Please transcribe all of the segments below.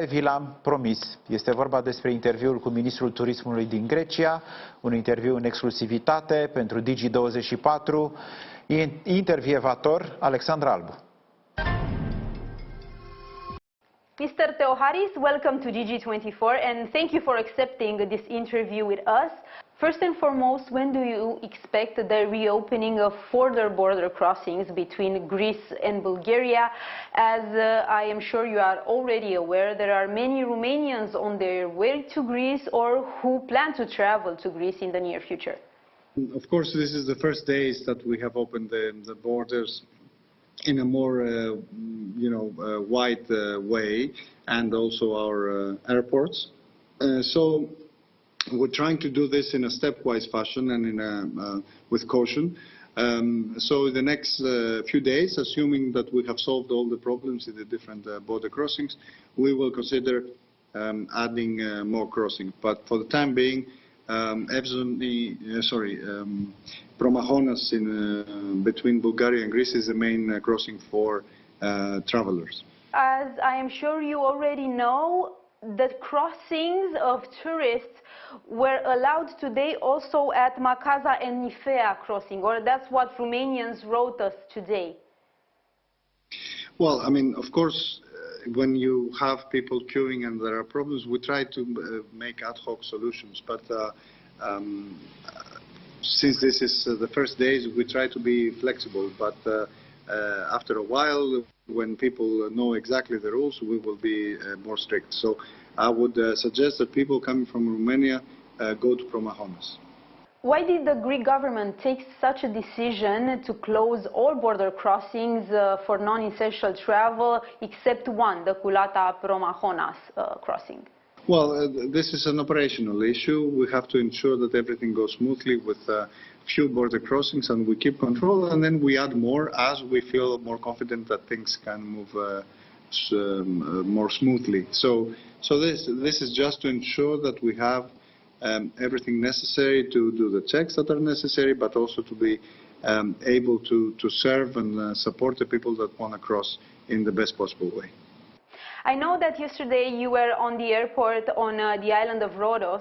Vi l-am promis. Este vorba despre interviul cu Ministrul Turismului din Grecia, un interviu în exclusivitate pentru Digi24. Intervievator Alexandra Albu. Mr. Theoharis, welcome to Digi24 and thank you for accepting this interview with us. First and foremost, when do you expect the reopening of further border crossings between Greece and Bulgaria? As I am sure you are already aware, there are many Romanians on their way to Greece or who plan to travel to Greece in the near future. Of course, this is the first days that we have opened the borders in a more, wide way, and also our airports. So we're trying to do this in a stepwise fashion and with caution. So in the next few days, assuming that we have solved all the problems in the different border crossings, we will consider adding more crossings. But for the time being, Promahonas between Bulgaria and Greece is the main crossing for travelers. As I am sure you already know, the crossings of tourists were allowed today also at Macaza and Nifea crossing, or that's what Romanians wrote us today. Well, I mean, of course, when you have people queuing and there are problems, we try to make ad hoc solutions. But since this is the first days, we try to be flexible. But after a while, when people know exactly the rules, we will be more strict. So I would suggest that people coming from Romania go to Promahonas. Why did the Greek government take such a decision to close all border crossings for non-essential travel except one, the Culata-Promahonas crossing? Well, this is an operational issue. We have to ensure that everything goes smoothly with few border crossings, and we keep control, and then we add more as we feel more confident that things can move more smoothly. So this is just to ensure that we have everything necessary to do the checks that are necessary, but also to be able to serve and support the people that want to cross in the best possible way. I know that yesterday you were on the airport on the island of Rhodos,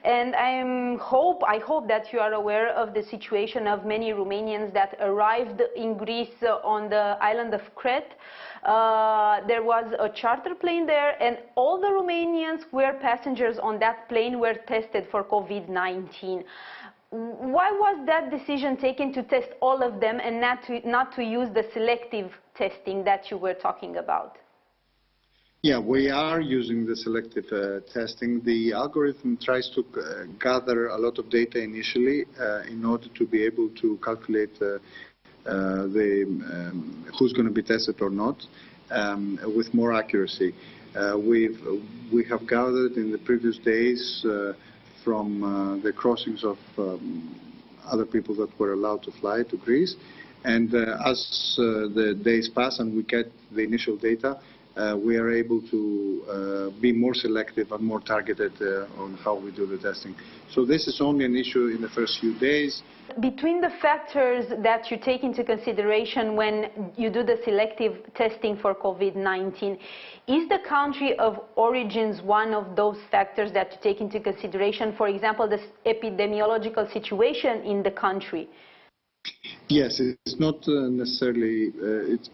and I hope that you are aware of the situation of many Romanians that arrived in Greece on the island of Crete. There was a charter plane there, and all the Romanians who were passengers on that plane were tested for COVID-19. Why was that decision taken to test all of them and not to use the selective testing that you were talking about? Yeah, we are using the selective testing. The algorithm tries to gather a lot of data initially in order to be able to calculate who's going to be tested or not with more accuracy. We have gathered in the previous days from the crossings of other people that were allowed to fly to Greece, and as the days pass and we get the initial data, we are able to be more selective and more targeted on how we do the testing. So this is only an issue in the first few days. Between the factors that you take into consideration when you do the selective testing for COVID-19, is the country of origins one of those factors that you take into consideration? For example, the epidemiological situation in the country? Yes, it's not necessarily.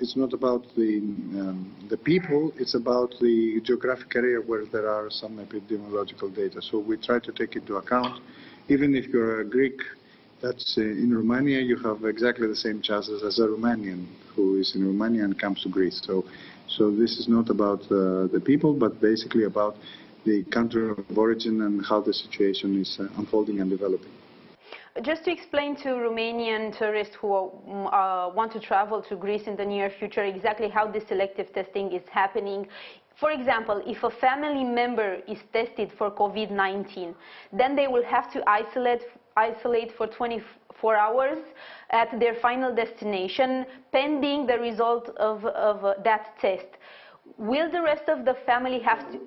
It's not about the people. It's about the geographic area where there are some epidemiological data. So we try to take into account. Even if you're a Greek that's in Romania, you have exactly the same chances as a Romanian who is in Romania and comes to Greece. So this is not about the people, but basically about the country of origin and how the situation is unfolding and developing. Just to explain to Romanian tourists who want to travel to Greece in the near future exactly how this selective testing is happening. For example, if a family member is tested for COVID-19, then they will have to isolate for 24 hours at their final destination, pending the result of that test. Will the rest of the family have to...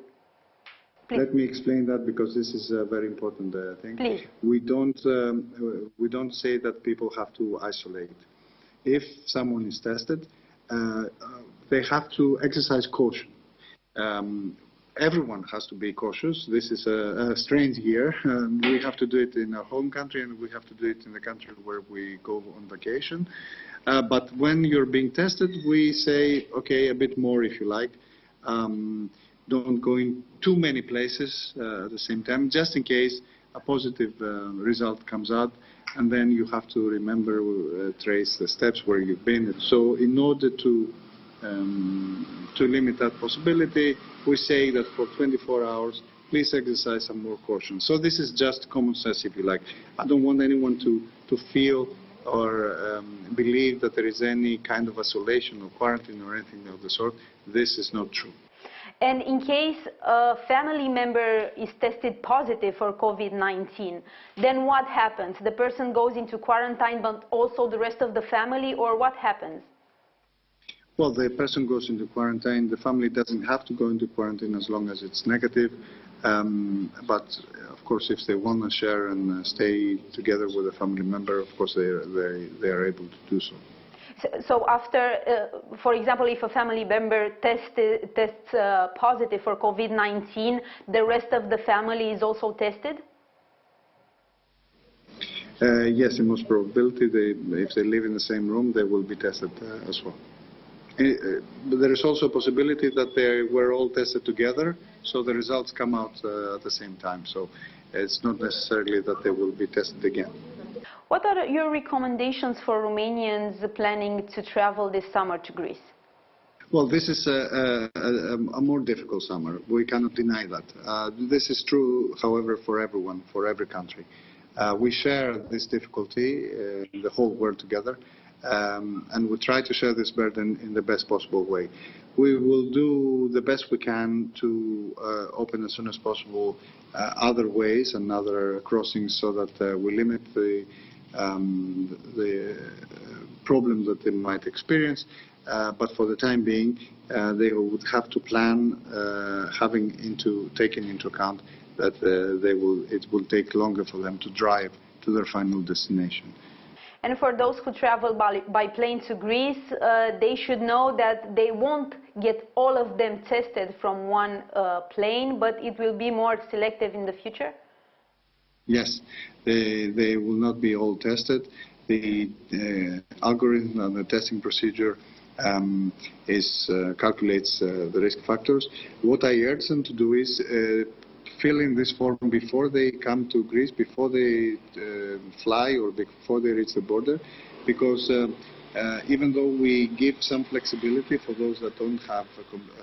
Please. Let me explain that, because this is a very important thing. Please. We don't say that people have to isolate. If someone is tested, they have to exercise caution. everyone has to be cautious. This is a strange year. We have to do it in our home country, and we have to do it in the country where we go on vacation. But when you're being tested, we say, okay, a bit more if you like. Don't go in too many places at the same time, just in case a positive result comes out, and then you have to remember, trace the steps where you've been. So in order to limit that possibility, we say that for 24 hours, please exercise some more caution. So this is just common sense, if you like. I don't want anyone to feel or believe that there is any kind of isolation or quarantine or anything of the sort. This is not true. And in case a family member is tested positive for COVID-19, then what happens? The person goes into quarantine, but also the rest of the family, or what happens? Well, the person goes into quarantine. The family doesn't have to go into quarantine as long as it's negative. But, of course, if they want to share and stay together with a family member, of course, they are able to do so. So after, for example, if a family member tests positive for COVID-19, the rest of the family is also tested? Yes, in most probability, if they live in the same room, they will be tested as well. But there is also a possibility that they were all tested together, so the results come out at the same time. So it's not necessarily that they will be tested again. What are your recommendations for Romanians planning to travel this summer to Greece? Well, this is a more difficult summer. We cannot deny that. This is true, however, for everyone, for every country. We share this difficulty in the whole world together, and we try to share this burden in the best possible way. We will do the best we can to open as soon as possible other ways and other crossings so that we limit the problem that they might experience, but for the time being, they would have to plan, taking into account that it will take longer for them to drive to their final destination. And for those who travel by plane to Greece, they should know that they won't get all of them tested from one plane, but it will be more selective in the future? Yes, they will not be all tested. The algorithm and the testing procedure calculates the risk factors. What I urge them to do is fill in this form before they come to Greece, before they fly or before they reach the border, because even though we give some flexibility for those that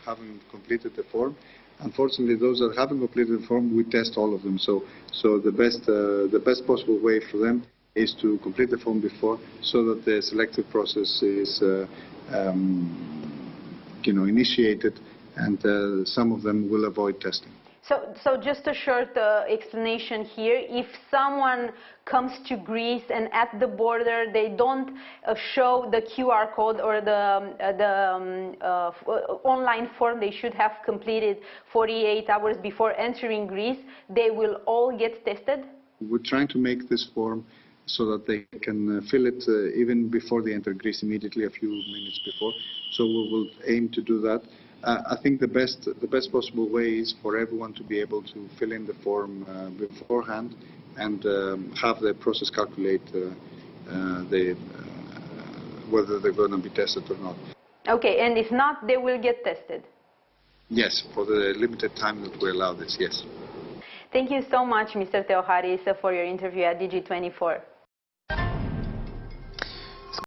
haven't completed the form, unfortunately those that haven't completed the form, we test all of them. So the best possible way for them is to complete the form before, so that the selective process is initiated, and some of them will avoid testing. So just a short explanation here. If someone comes to Greece and at the border they don't show the QR code or the online form they should have completed 48 hours before entering Greece, they will all get tested? We're trying to make this form so that they can fill it even before they enter Greece, immediately, a few minutes before. So we will aim to do that. I think the best possible way is for everyone to be able to fill in the form beforehand and have the process calculate whether they're going to be tested or not. Okay, and if not, they will get tested? Yes, for the limited time that we allow this, yes. Thank you so much, Mr. Theoharis, for your interview at Digi24.